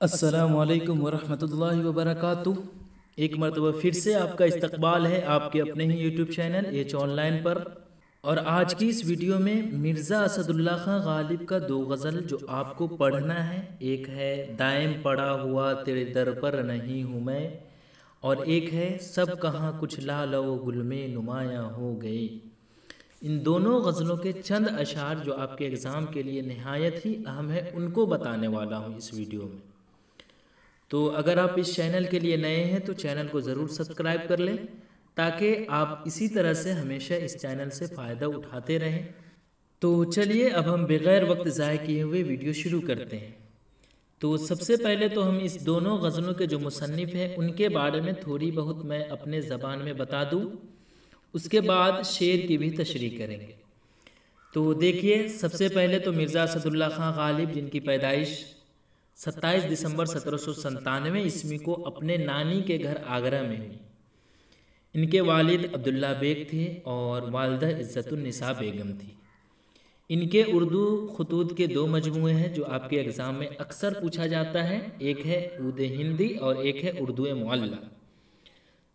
السلام علیکم ورحمۃ اللہ وبرکاتہ۔ ایک مرتبہ پھر سے آپ کا استقبال ہے آپ کے اپنے ہی YouTube channel H online پر، اور آج کی اس ویڈیو میں مرزا اسد اللہ خان غالب کا دو غزل جو آپ کو پڑھنا ہے، ایک ہے دائم پڑا ہوا تیرے در پر نہیں ہوں میں، اور ایک ہے سب کہاں کچھ لال و گل میں نمایاں ہو گئے۔ ان دونوں غزلوں کے چند اشعار جو آپ کے ایگزام کے لیے نہایت ہی اہم ہے، ان کو بتانے والا ہوں اس ویڈیو میں۔ تو اگر آپ اس چینل کے لیے نئے ہیں تو چینل کو ضرور سبسکرائب کر لیں تاکہ آپ اسی طرح سے ہمیشہ اس چینل سے فائدہ اٹھاتے رہیں۔ تو چلیے اب ہم بغیر وقت ضائع کیے ہوئے ویڈیو شروع کرتے ہیں۔ تو سب سے پہلے تو ہم اس دونوں غزلوں کے جو مصنف ہیں ان کے بارے میں تھوڑی بہت میں اپنے زبان میں بتا دوں، اس کے بعد شعر کی بھی تشریح کریں گے۔ تو دیکھیے، سب سے پہلے تو مرزا اسد اللہ خان غالب، جن کی پیدائش 27 دسمبر 1797 عیسوی کو اپنے نانی کے گھر آگرہ میں ہوئی۔ ان کے والد عبداللہ بیگ تھے اور والدہ عزت النساء بیگم تھی۔ ان کے اردو خطوط کے دو مجموعے ہیں جو آپ کے ایگزام میں اکثر پوچھا جاتا ہے، ایک ہے عود ہندی اور ایک ہے اردو معلیٰ۔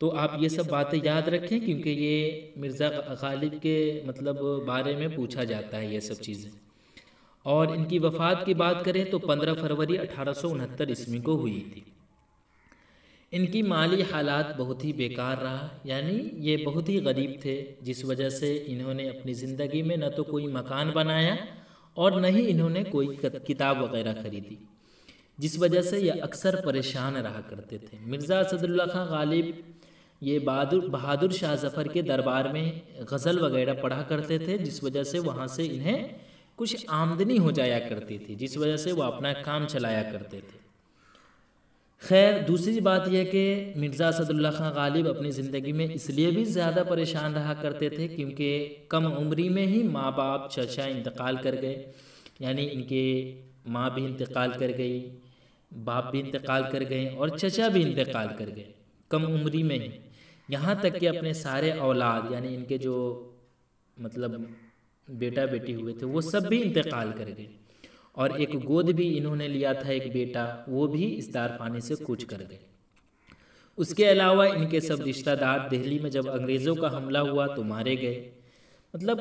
تو آپ یہ سب باتیں یاد رکھیں کیونکہ یہ مرزا غالب کے بارے میں پوچھا جاتا ہے یہ سب چیزیں۔ اور ان کی وفات کی بات کریں تو 15 فروری 1869 عیسوی کو ہوئی تھی۔ ان کی مالی حالات بہت ہی بیکار رہا، یعنی یہ بہت ہی غریب تھے، جس وجہ سے انہوں نے اپنی زندگی میں نہ تو کوئی مکان بنایا اور نہ ہی انہوں نے کوئی کتاب وغیرہ خریدی، جس وجہ سے یہ اکثر پریشان رہا کرتے تھے۔ مرزا اسد اللہ خان غالب یہ بہادر شاہ ظفر کے دربار میں غزل وغیرہ پڑھا کرتے تھے، جس وجہ سے وہاں سے انہیں کچھ آمدنی ہو جایا کرتی تھی، جس وجہ سے وہ اپنا کام چلایا کرتے تھے۔ خیر، دوسری بات یہ کہ مرزا اسد اللہ خان غالب اپنی زندگی میں اس لیے بھی زیادہ پریشان رہا کرتے تھے کیونکہ کم عمری میں ہی ماں باپ چچا انتقال کر گئے، یعنی ان کے ماں بھی انتقال کر گئی، باپ بھی انتقال کر گئے اور چچا بھی انتقال کر گئے کم عمری میں ہی، یہاں تک کہ اپنے سارے اولاد یعنی ان کے جو بیٹا بیٹی ہوئے تھے وہ سب بھی انتقال کر گئے، اور ایک گود بھی انہوں نے لیا تھا ایک بیٹا، وہ بھی اس دارپانی سے کوچ کر گئے۔ اس کے علاوہ ان کے سب رشتہ دار دہلی میں جب انگریزوں کا حملہ ہوا تو مارے گئے۔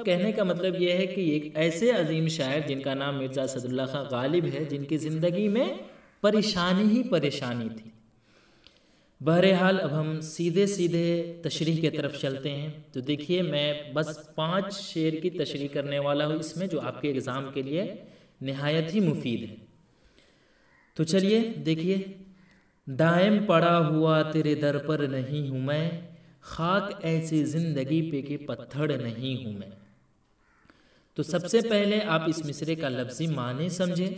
کہنے کا مطلب یہ ہے کہ ایک ایسے عظیم شاعر جن کا نام مرزا اسد اللہ خان غالب ہے، جن کی زندگی میں پریشانی ہی پریشانی تھی۔ بہرحال اب ہم سیدھے تشریح کی طرف چلتے ہیں۔ تو دیکھیے، میں بس 5 شعر کی تشریح کرنے والا ہوں اس میں، جو آپ کے ایگزام کے لیے نہایت ہی مفید ہے۔ تو چلیے دیکھیے، دائم پڑا ہوا تیرے در پر نہیں ہوں میں، خاک ایسی زندگی پہ کہ پتھر نہیں ہوں میں۔ تو سب سے پہلے آپ اس مصرے کا لفظی معنی سمجھیں۔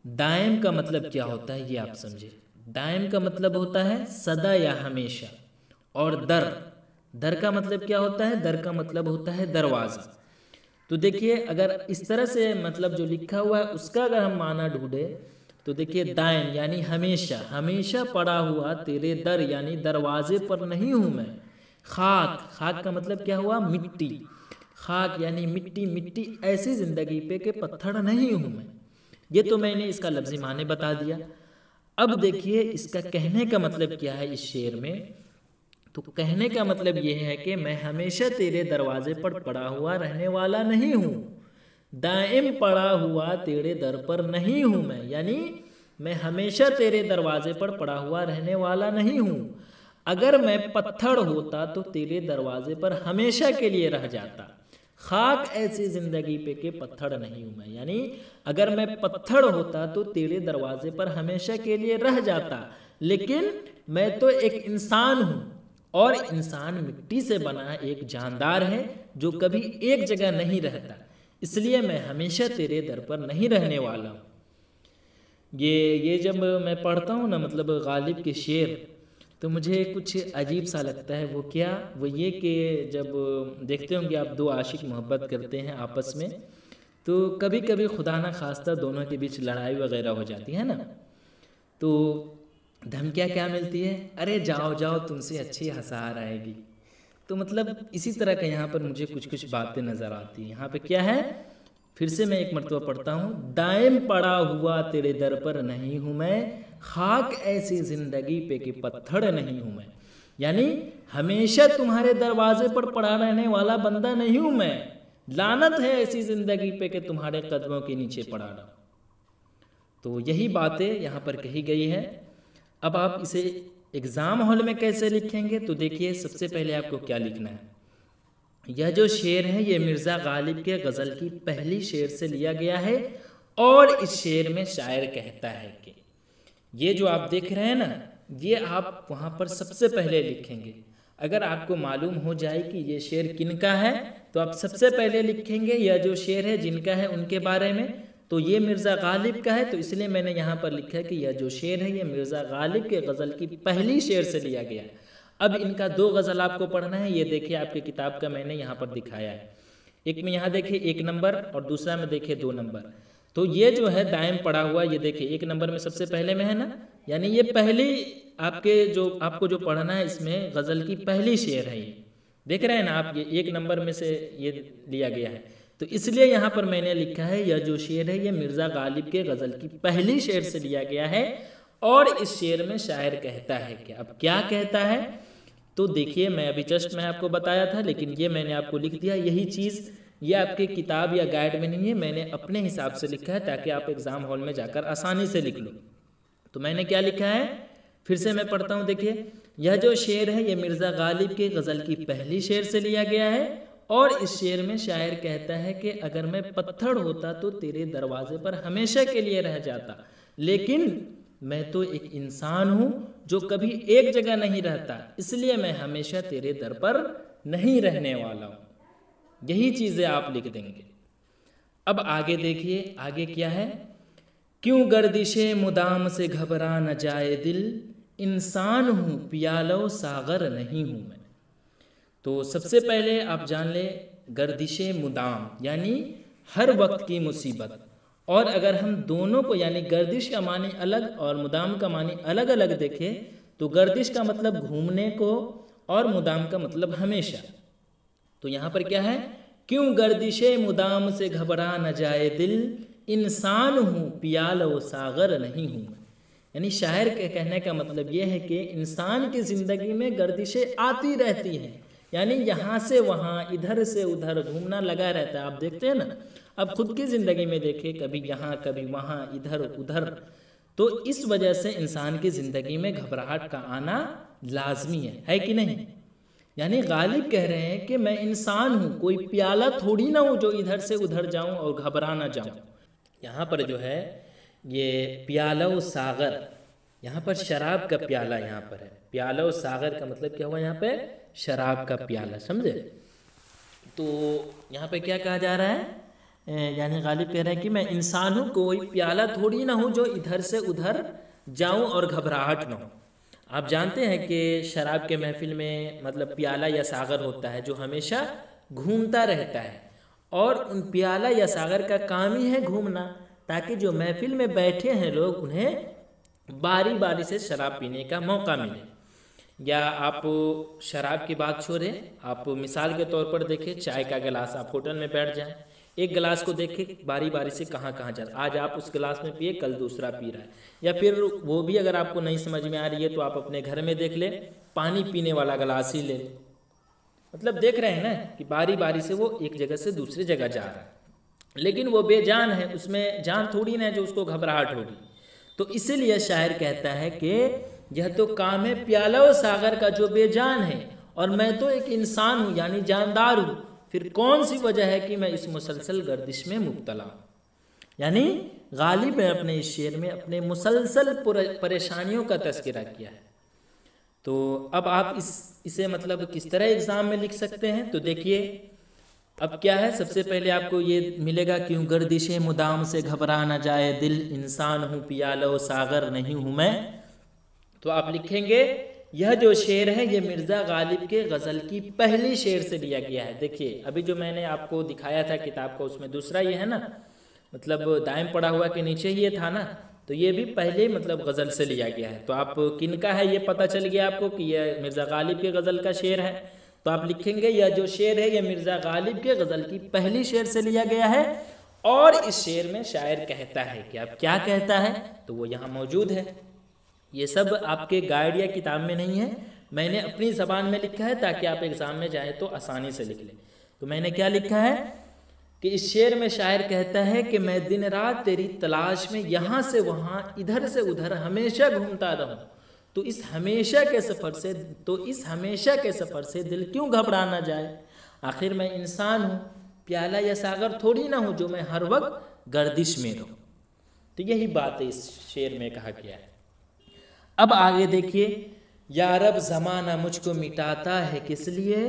دائم کا مطلب کیا ہوتا ہے یہ آپ سمجھیں۔ دائم کا مطلب ہوتا ہے سدا یا ہمیشہ، اور در کا مطلب کیا ہوتا ہے؟ در کا مطلب ہوتا ہے دروازہ۔ تو دیکھیے، اگر اس طرح سے جو لکھا ہوا ہے اس کا اگر ہم معنی ڈھونڈے تو دیکھیے، دائم یعنی ہمیشہ پڑا ہوا تیرے در یعنی دروازے پر نہیں ہوں میں۔ خاک کا مطلب کیا ہوا؟ مٹی۔ خاک یعنی مٹی ایسی زندگی پہ کہ پتھر نہیں ہوں میں۔ یہ تو میں نے اس کا لفظی معنی بتا دیا۔ اب دیکھیے اس کا کہنے کا مطلب کیا ہے اس شعر میں۔ تو کہنے کا مطلب یہ ہے کہ میں ہمیشہ تیرے دروازے پر پڑا ہوا رہنے والا نہیں ہوں، دائم پڑا ہوا تیرے در پر نہیں ہوں میں، یعنی میں ہمیشہ تیرے دروازے پر پڑا ہوا رہنے والا نہیں ہوں۔ اگر میں پتھر ہوتا تو تیرے دروازے پر ہمیشہ کے لیے رہ جاتا۔ خاک ایسی زندگی پہ کہ پتھر نہیں ہوں میں، یعنی اگر میں پتھر ہوتا تو تیرے دروازے پر ہمیشہ کے لیے رہ جاتا، لیکن میں تو ایک انسان ہوں، اور انسان مٹی سے بنا ایک جاندار ہے جو کبھی ایک جگہ نہیں رہتا، اس لیے میں ہمیشہ تیرے در پر نہیں رہنے والا ہوں۔ یہ جب میں پڑھتا ہوں غالب کے شعر تو مجھے کچھ عجیب سا لگتا ہے۔ وہ کیا؟ وہ یہ کہ جب دیکھتے ہوں کہ آپ دو عاشق محبت کرتے ہیں آپس میں، تو کبھی کبھی خدا نہ خواستہ دونوں کے بیچ لڑائی وغیرہ ہو جاتی ہے نا، تو دھمکیاں کیا ملتی ہے؟ ارے جاؤ تم سے اچھی ہزار آئے گی۔ تو اسی طرح کا یہاں پر مجھے کچھ باتیں نظر آتی ہیں۔ یہاں پہ کیا ہے؟ پھر سے میں ایک مرتبہ پڑھتا ہوں، دائم پڑا ہوا تیرے در پر نہیں ہوں میں، خاک ایسی زندگی پہ کہ پتھر نہیں ہوں میں. یعنی ہمیشہ تمہارے دروازے پر پڑا رہنے والا بندہ نہیں ہوں میں، لعنت ہے ایسی زندگی پہ کہ تمہارے قدموں کے نیچے پڑا رہا. تو یہی باتیں یہاں پر کہی گئی ہے. اب آپ اسے ایگزام ہال میں کیسے لکھیں گے؟ تو دیکھیے سب سے پہلے آپ کو کیا لکھنا ہے. یہ جو شعر ہے یہ مرزا غالب کے غزل کی پہلی شعر سے لیا گیا ہے، اور اس شعر میں شاعر کہتا ہے کہ یہ جو آپ دیکھ رہے ہیں نا، یہ آپ وہاں پر سب سے پہلے لکھیں گے. اگر آپ کو معلوم ہو جائے کہ یہ شعر کن کا ہے تو آپ سب سے پہلے لکھیں گے یہ جو شعر ہے جن کا ہے ان کے بارے میں. تو یہ مرزا غالب کا ہے، تو اس لیے میں نے یہاں پر لکھا ہے کہ یہ جو شعر ہے یہ مرزا غالب کے غزل کی پہلی شعر سے لیا گیا ہے. اب ان کا 2 غزل آپ کو پڑھنا ہے. یہ دیکھیے آپ کی کتاب کا میں نے یہاں پر دکھایا ہے. ایک میں یہاں دیکھیے 1 نمبر اور دوسرا میں دیکھیے 2 نمبر. تو یہ جو ہے دائم پڑا ہوا، یہ دیکھیے 1 نمبر میں سب سے پہلے میں ہے نا، یعنی یہ پہلی آپ کو جو پڑھنا ہے اس میں غزل کی پہلی شعر ہے. یہ دیکھ رہے ہیں نا آپ، یہ 1 نمبر میں سے یہ لیا گیا ہے. تو اس لیے یہاں پر میں نے لکھا ہے یہ جو شعر ہے یہ مرزا غالب کے غزل کی پہلی شعر سے لیا گیا ہے، اور اس شعر میں شاعر کہتا ہے کہ اب کیا کہتا ہے. تو دیکھیے میں ابھی جسٹ میں آپ کو بتایا تھا، لیکن یہ میں نے آپ کو لکھ دیا. یہی چیز یہ آپ کے کتاب یا گائیڈ میں نہیں ہے، میں نے اپنے حساب سے لکھا ہے تاکہ آپ ایگزام ہال میں جا کر آسانی سے لکھ لو. تو میں نے کیا لکھا ہے پھر سے میں پڑھتا ہوں. دیکھیے یہ جو شعر ہے یہ مرزا غالب کے غزل کی پہلی شعر سے لیا گیا ہے، اور اس شعر میں شاعر کہتا ہے کہ اگر میں پتھر ہوتا تو تیرے دروازے پر ہمیشہ کے لیے رہ جاتا، لیکن میں تو ایک انسان ہوں جو کبھی ایک جگہ نہیں رہتا، اس لیے میں ہمیشہ تیرے در پر نہیں رہنے والا ہوں. یہی چیزیں آپ لکھ دیں گے. اب آگے دیکھیے آگے کیا ہے. کیوں گردش مدام سے گھبرا نہ جائے دل، انسان ہوں پیالو ساغر نہیں ہوں میں. تو سب سے پہلے آپ جان لیں گردش مدام یعنی ہر وقت کی مصیبت. اور اگر ہم دونوں کو یعنی گردش کا معنی الگ اور مدام کا معنی الگ الگ دیکھیں تو گردش کا مطلب گھومنے کو اور مدام کا مطلب ہمیشہ. تو یہاں پر کیا ہے، کیوں گردش مدام سے گھبرا نہ جائے دل، انسان ہوں پیالو ساغر نہیں ہوں. یعنی شاعر کے کہنے کا مطلب یہ ہے کہ انسان کی زندگی میں گردشیں آتی رہتی ہیں، یعنی یہاں سے وہاں ادھر سے ادھر گھومنا لگا رہتا ہے. آپ دیکھتے ہیں نا، اب خود کی زندگی میں دیکھیں کبھی یہاں کبھی وہاں ادھر ادھر. تو اس وجہ سے انسان کی زندگی میں گھبراہٹ کا آنا لازمی ہے کہ نہیں. یعنی غالب کہہ رہے ہیں کہ میں انسان ہوں، کوئی پیالہ تھوڑی نہ ہوں جو ادھر سے ادھر جاؤں اور گھبرا نہ جاؤں. یہاں پر جو ہے یہ پیالہ و ساغر، یہاں پر شراب کا پیالہ یہاں پر ہے. پیالہ و ساغر کا مطلب کیا ہوا یہاں پہ، شراب کا پیالہ، سمجھے. تو یہاں پہ کیا کہا جا رہا ہے، یعنی غالب کہہ رہے ہیں کہ میں انسان ہوں، کوئی پیالہ تھوڑی نہ ہوں جو ادھر سے ادھر جاؤں اور گھبراہٹ نہ ہو. آپ جانتے ہیں کہ شراب کے محفل میں مطلب پیالہ یا ساغر ہوتا ہے جو ہمیشہ گھومتا رہتا ہے، اور ان پیالہ یا ساغر کا کام ہی ہے گھومنا، تاکہ جو محفل میں بیٹھے ہیں لوگ انہیں باری باری سے شراب پینے کا موقع ملے. یا آپ شراب کی بات چھوڑیں، آپ مثال کے طور پر دیکھیں چائے کا گلاس، آپ ہوٹل میں بیٹھ جائیں، ایک گلاس کو دیکھیں باری باری سے کہاں کہاں جا رہا ہے. آج آپ اس گلاس میں پیے، کل دوسرا پی رہا ہے. یا پھر وہ بھی اگر آپ کو نہیں سمجھ میں آ رہی ہے تو آپ اپنے گھر میں دیکھ لیں، پانی پینے والا گلاس ہی لے لیں. مطلب دیکھ رہے ہیں نا کہ باری باری سے وہ ایک جگہ سے دوسری جگہ جا رہا ہے، لیکن وہ بے جان ہے، اس میں جان تھوڑی نہ ہے جو اس کو گھبراہٹ ہوگی. تو اسی لیے شاعر کہتا ہے کہ یہ تو کام ہے پیالہ و ساغر کا جو بے جان ہے، اور میں تو ایک انسان ہوں یعنی جاندار ہوں. پھر کون سی وجہ ہے کہ میں اس مسلسل گردش میں مبتلا ہوں. یعنی غالب نے اپنے اس شعر میں اپنے مسلسل پریشانیوں کا تذکرہ کیا ہے. تو اب آپ اسے مطلب کس طرح ایگزام میں لکھ سکتے ہیں. تو دیکھیے اب کیا ہے، سب سے پہلے آپ کو یہ ملے گا کیوں گردش مدام سے گھبرا نہ جائے دل، انسان ہوں پیالہ و ساغر نہیں ہوں میں. تو آپ لکھیں گے یہ جو شعر ہے یہ مرزا غالب کے غزل کی پہلی شعر سے لیا گیا ہے. دیکھیے ابھی جو میں نے آپ کو دکھایا تھا کتاب کو، اس میں دوسرا یہ ہے نا، مطلب دائم پڑا ہوا کے نیچے یہ تھا نا، تو یہ بھی پہلے مطلب غزل سے لیا گیا ہے. تو آپ کن کا ہے یہ پتہ چل گیا آپ کو کہ یہ مرزا غالب کے غزل کا شعر ہے. تو آپ لکھیں گے یہ جو شعر ہے یہ مرزا غالب کے غزل کی پہلی شعر سے لیا گیا ہے، اور اس شعر میں شاعر کہتا ہے کہ اب کیا کہتا ہے تو وہ یہاں موجود ہے. یہ سب آپ کے گائیڈ یا کتاب میں نہیں ہے، میں نے اپنی زبان میں لکھا ہے تاکہ آپ ایگزام میں جائیں تو آسانی سے لکھ لیں. تو میں نے کیا لکھا ہے کہ اس شعر میں شاعر کہتا ہے کہ میں دن رات تیری تلاش میں یہاں سے وہاں ادھر سے ادھر ہمیشہ گھومتا رہوں، تو اس ہمیشہ کے سفر سے دل کیوں گھبرا نہ جائے. آخر میں انسان ہوں، پیالہ یا ساغر تھوڑی نہ ہوں جو میں ہر وقت گردش میں رہوں. تو یہی بات اس شعر میں کہا گیا ہے. اب آگے دیکھیے، یا رب زمانہ مجھ کو مٹاتا ہے کس لیے،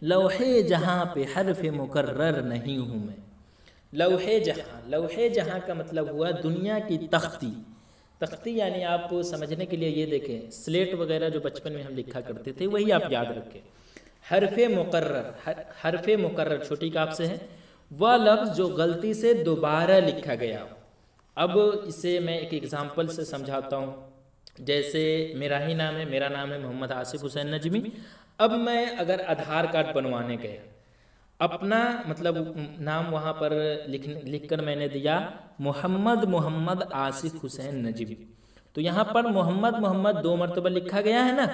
لوحے جہاں پہ حرف مقرر نہیں ہوں میں. لوحے جہاں کا مطلب ہوا دنیا کی تختی. تختی یعنی آپ سمجھنے کے لیے یہ دیکھیں، سلیٹ وغیرہ جو بچپن میں ہم لکھا کرتے تھے وہی آپ یاد رکھیں. حرف مقرر چھوٹی کاف سے ہے، وہ لفظ جو غلطی سے دوبارہ لکھا گیا. اب اسے میں ایک ایگزامپل سے سمجھاتا ہوں. جیسے میرا نام ہے محمد آصف حسین نجمی. اب میں اگر آدھار کارڈ بنوانے گیا، اپنا مطلب نام وہاں پر لکھ کر میں نے دیا محمد آصف حسین نجمی. تو یہاں پر محمد 2 مرتبہ لکھا گیا ہے نا،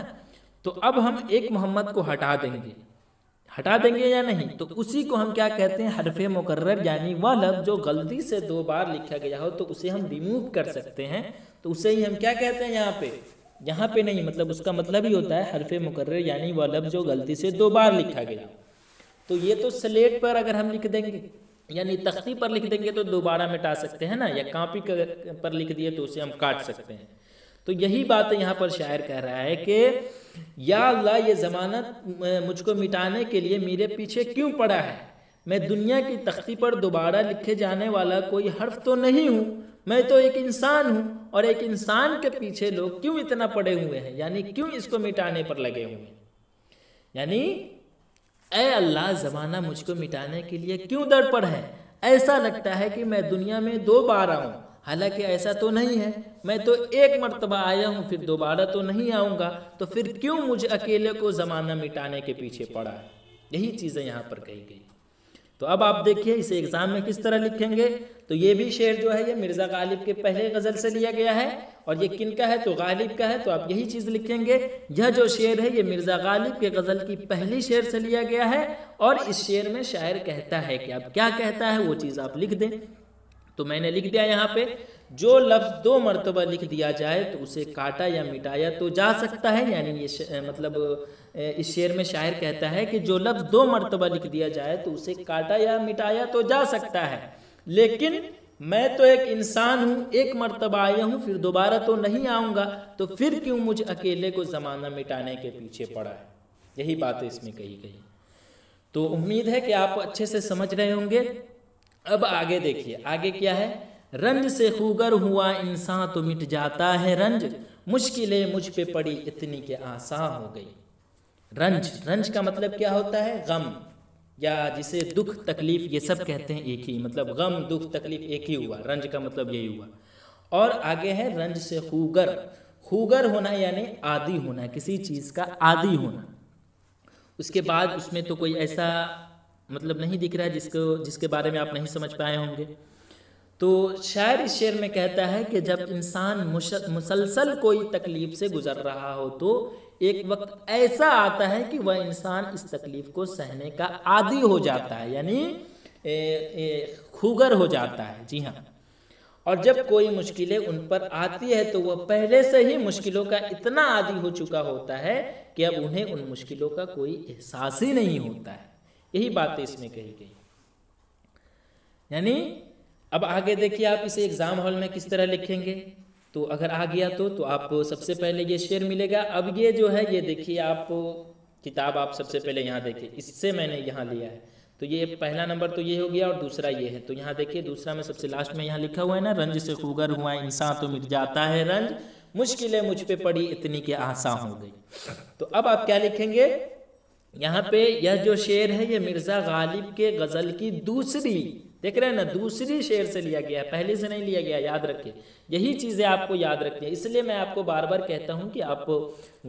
تو اب ہم ایک محمد کو ہٹا دیں گے یا نہیں، تو اسی کو ہم کیا کہتے ہیں، حرف مقرر. یعنی وہ لفظ جو غلطی سے 2 بار لکھا گیا ہو تو اسے ہم ریموو کر سکتے ہیں، تو اسے ہی ہم کیا کہتے ہیں یہاں پہ نہیں، مطلب اس کا مطلب ہی ہوتا ہے حرف مقرر یعنی وہ لفظ جو غلطی سے 2 بار لکھا گیا. تو یہ تو سلیٹ پر اگر ہم لکھ دیں گے یعنی تختی پر لکھ دیں گے تو دوبارہ مٹا سکتے ہیں نا، یا کاپی پر لکھ دیے تو اسے ہم کاٹ سکتے ہیں. تو یہی بات یہاں پر شاعر کہہ رہا ہے کہ یا اللہ یہ زمانہ مجھ کو مٹانے کے لیے میرے پیچھے کیوں پڑا ہے. میں دنیا کی تختی پر دوبارہ لکھے جانے والا کوئی حرف تو نہیں ہوں، میں تو ایک انسان ہوں، اور ایک انسان کے پیچھے لوگ کیوں اتنا پڑے ہوئے ہیں، یعنی کیوں اس کو مٹانے پر لگے ہوئے ہیں. یعنی اے اللہ زمانہ مجھ کو مٹانے کے لیے کیوں در پر ہے. ایسا لگتا ہے کہ میں دنیا میں 2 بار آؤں، حالانکہ ایسا تو نہیں ہے. میں تو 1 مرتبہ آیا ہوں، پھر دوبارہ تو نہیں آؤں گا، تو پھر کیوں مجھے اکیلے کو زمانہ مٹانے کے پیچھے پڑا ہے. یہی چیزیں یہاں پر کہی گئی. تو اب آپ دیکھیے اسے ایگزام میں کس طرح لکھیں گے. تو یہ بھی شعر جو ہے یہ مرزا غالب کے پہلے غزل سے لیا گیا ہے، اور یہ کن کا ہے تو غالب کا ہے. تو آپ یہی چیز لکھیں گے. یہ جو شعر ہے یہ مرزا غالب کے غزل کی پہلی شعر سے لیا گیا ہے، اور اس شعر میں شاعر کہتا ہے کہ اب کیا کہتا ہے وہ چیز آپ لکھ دیں. تو میں نے لکھ دیا یہاں پہ، جو لفظ 2 مرتبہ لکھ دیا جائے تو اسے کاٹا یا مٹایا تو جا سکتا ہے. یعنی یہ مطلب اس شعر میں شاعر کہتا ہے کہ جو لفظ 2 مرتبہ لکھ دیا جائے تو اسے کاٹا یا مٹایا تو جا سکتا ہے، لیکن میں تو ایک انسان ہوں، 1 مرتبہ آیا ہوں، پھر دوبارہ تو نہیں آؤں گا، تو پھر کیوں مجھ اکیلے کو زمانہ مٹانے کے پیچھے پڑا ہے. یہی بات اس میں کہی گئی. تو امید ہے کہ آپ اچھے سے سمجھ رہے ہوں گے. اب آگے دیکھیے آگے کیا ہے. رنج سے خوگر ہوا انسان تو مٹ جاتا ہے رنج، مشکلیں مجھ پہ پڑی اتنی کہ آسان ہو گئی. رنج کا مطلب کیا ہوتا ہے، غم، یا جسے دکھ تکلیف یہ سب کہتے ہیں ایک ہی، مطلب غم دکھ تکلیف ایک ہی ہوا. رنج کا مطلب یہی ہوا. اور آگے ہے رنج سے خوگر ہونا یعنی عادی ہونا، کسی چیز کا عادی ہونا. اس کے بعد اس میں تو کوئی ایسا مطلب نہیں دکھ رہا ہے جس کے بارے میں آپ نہیں سمجھ پائے ہوں گے. تو شاعر اس شعر میں کہتا ہے کہ جب انسان مسلسل کوئی تکلیف سے گزر رہا ہو تو ایک وقت ایسا آتا ہے کہ وہ انسان اس تکلیف کو سہنے کا عادی ہو جاتا ہے، یعنی خوگر ہو جاتا ہے. جی ہاں. اور جب کوئی مشکلیں ان پر آتی ہے تو وہ پہلے سے ہی مشکلوں کا اتنا عادی ہو چکا ہوتا ہے کہ اب انہیں ان مشکلوں کا کوئی احساس ہی نہیں ہوتا ہے. یہی باتیں اس میں کہی گئی. یعنی اب آگے دیکھیے آپ اسے ایگزام ہال میں کس طرح لکھیں گے. تو اگر آ گیا تو آپ سب سے پہلے یہ شعر ملے گا. اب یہ جو ہے یہ دیکھیے آپ کتاب آپ سب سے پہلے یہاں دیکھیے، اس سے میں نے یہاں لیا ہے. تو یہ پہلا نمبر تو یہ ہو گیا اور دوسرا یہ ہے. تو یہاں دیکھیے دوسرا میں سب سے لاسٹ میں یہاں لکھا ہوا ہے نا، رنج سے خوگر ہوا انسان تو مٹ جاتا ہے رنج، مشکلیں مجھ پہ پڑی اتنی کہ آسان ہو گئی. تو اب آپ کیا لکھیں گے یہاں پہ. یہ جو شعر ہے یہ مرزا غالب کے غزل کی دوسری، دیکھ رہے ہیں نا، دوسری شعر سے لیا گیا ہے، پہلے سے نہیں لیا گیا. یاد رکھیں یہی چیزیں آپ کو یاد رکھنی ہے. اس لیے میں آپ کو بار بار کہتا ہوں کہ آپ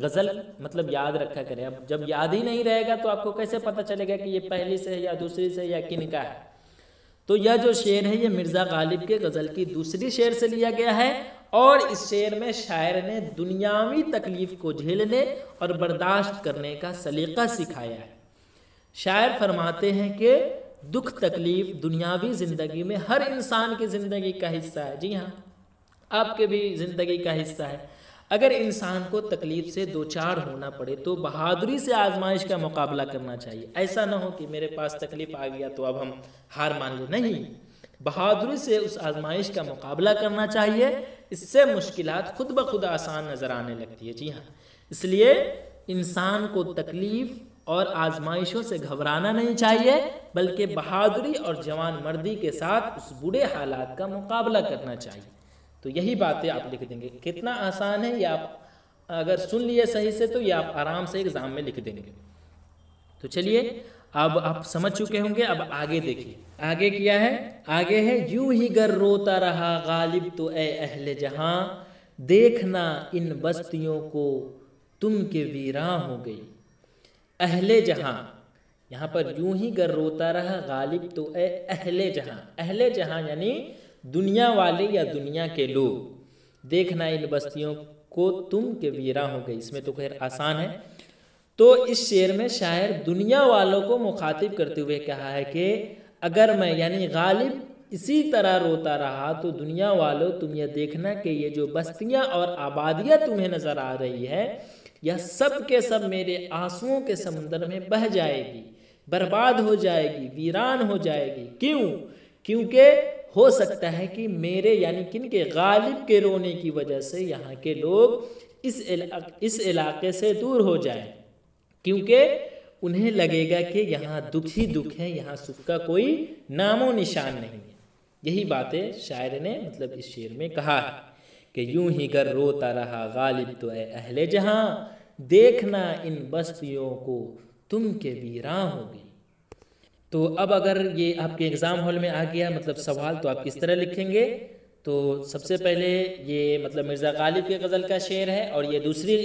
غزل مطلب یاد رکھا کریں. اب جب یاد ہی نہیں رہے گا تو آپ کو کیسے پتہ چلے گا کہ یہ پہلی سے ہے یا دوسری سے یا کن کا ہے. تو یہ جو شعر ہے یہ مرزا غالب کے غزل کی دوسری شعر سے لیا گیا ہے، اور اس شعر میں شاعر نے دنیاوی تکلیف کو جھیلنے اور برداشت کرنے کا سلیقہ سکھایا ہے۔ شاعر فرماتے ہیں کہ دکھ تکلیف دنیاوی زندگی میں ہر انسان کی زندگی کا حصہ ہے، جی ہاں آپ کے بھی زندگی کا حصہ ہے۔ اگر انسان کو تکلیف سے دوچار ہونا پڑے تو بہادری سے آزمائش کا مقابلہ کرنا چاہیے۔ ایسا نہ ہو کہ میرے پاس تکلیف آ گیا تو اب ہم ہار مان لیں، نہیں، بہادری سے اس آزمائش کا مقابلہ کرنا چاہیے، اس سے مشکلات خود بخود آسان نظر آنے لگتی ہے، جی ہاں۔ اس لیے انسان کو تکلیف اور آزمائشوں سے گھبرانا نہیں چاہیے، بلکہ بہادری اور جوان مردی کے ساتھ اس برے حالات کا مقابلہ کرنا چاہیے۔ تو یہی باتیں آپ لکھ دیں گے، کتنا آسان ہے یہ، آپ اگر سن لیے صحیح سے تو یہ آپ آرام سے ایگزام میں لکھ دیں گے۔ تو چلیے اب آپ سمجھ چکے ہوں گے، اب آگے دیکھیے آگے کیا ہے۔ آگے ہے یوں ہی گر روتا رہا غالب تو اے اہل جہاں، دیکھنا ان بستیوں کو تم کے ویراں ہو گئی۔ اہل جہاں، یہاں پر یوں ہی گر روتا رہا غالب تو اے اہل جہاں، اہل جہاں یعنی دنیا والے یا دنیا کے لوگ، دیکھنا ان بستیوں کو تم کے ویراں ہو گئی، اس میں تو خیر آسان ہے۔ تو اس شعر میں شاعر دنیا والوں کو مخاطب کرتے ہوئے کہا ہے کہ اگر میں یعنی غالب اسی طرح روتا رہا تو دنیا والوں تم یہ دیکھنا کہ یہ جو بستیاں اور آبادیاں تمہیں نظر آ رہی ہے یہ سب کے سب میرے آنسوؤں کے سمندر میں بہہ جائے گی، برباد ہو جائے گی، ویران ہو جائے گی۔ کیوں؟ کیونکہ ہو سکتا ہے کہ میرے یعنی کن کے غالب کے رونے کی وجہ سے یہاں کے لوگ اس علاقے سے دور ہو جائیں، کیونکہ انہیں لگے گا کہ یہاں دکھ ہی دکھ ہے، یہاں سکھ کا کوئی نام و نشان نہیں ہے۔ یہی باتیں شاعر نے مطلب اس شعر میں کہا ہے کہ یوں ہی گر روتا رہا غالب تو اے اہل جہاں، دیکھنا ان بستیوں کو تم کے ویراں ہو گئی۔ تو اب اگر یہ آپ کے ایگزام ہال میں آ گیا مطلب سوال، تو آپ کس طرح لکھیں گے؟ تو سب سے پہلے یہ مطلب مرزا غالب کے غزل کا شعر ہے اور یہ دوسری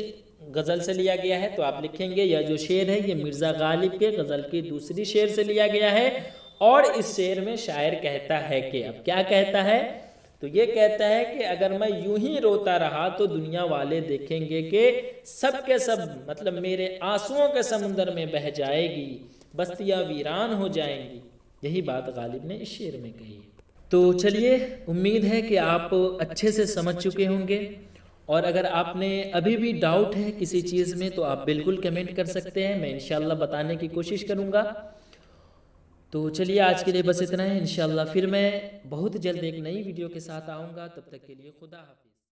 غزل سے لیا گیا ہے، تو آپ لکھیں گے یہ جو شعر ہے یہ مرزا غالب کے غزل کی دوسری شعر سے لیا گیا ہے، اور اس شعر میں شاعر کہتا ہے کہ اب کیا کہتا ہے؟ تو یہ کہتا ہے کہ اگر میں یوں ہی روتا رہا تو دنیا والے دیکھیں گے کہ سب کے سب مطلب میرے آنسوؤں کے سمندر میں بہہ جائے گی، بستیاں ویران ہو جائیں گی۔ یہی بات غالب نے اس شعر میں کہی ہے۔ تو چلیے امید ہے کہ آپ اچھے سے سمجھ چکے ہوں گے، اور اگر آپ نے ابھی بھی ڈاؤٹ ہے کسی چیز میں تو آپ بالکل کمنٹ کر سکتے ہیں، میں انشاءاللہ بتانے کی کوشش کروں گا۔ تو چلیے آج کے لیے بس اتنا ہے، انشاءاللہ پھر میں بہت جلد ایک نئی ویڈیو کے ساتھ آؤں گا، تب تک کے لیے خدا حافظ۔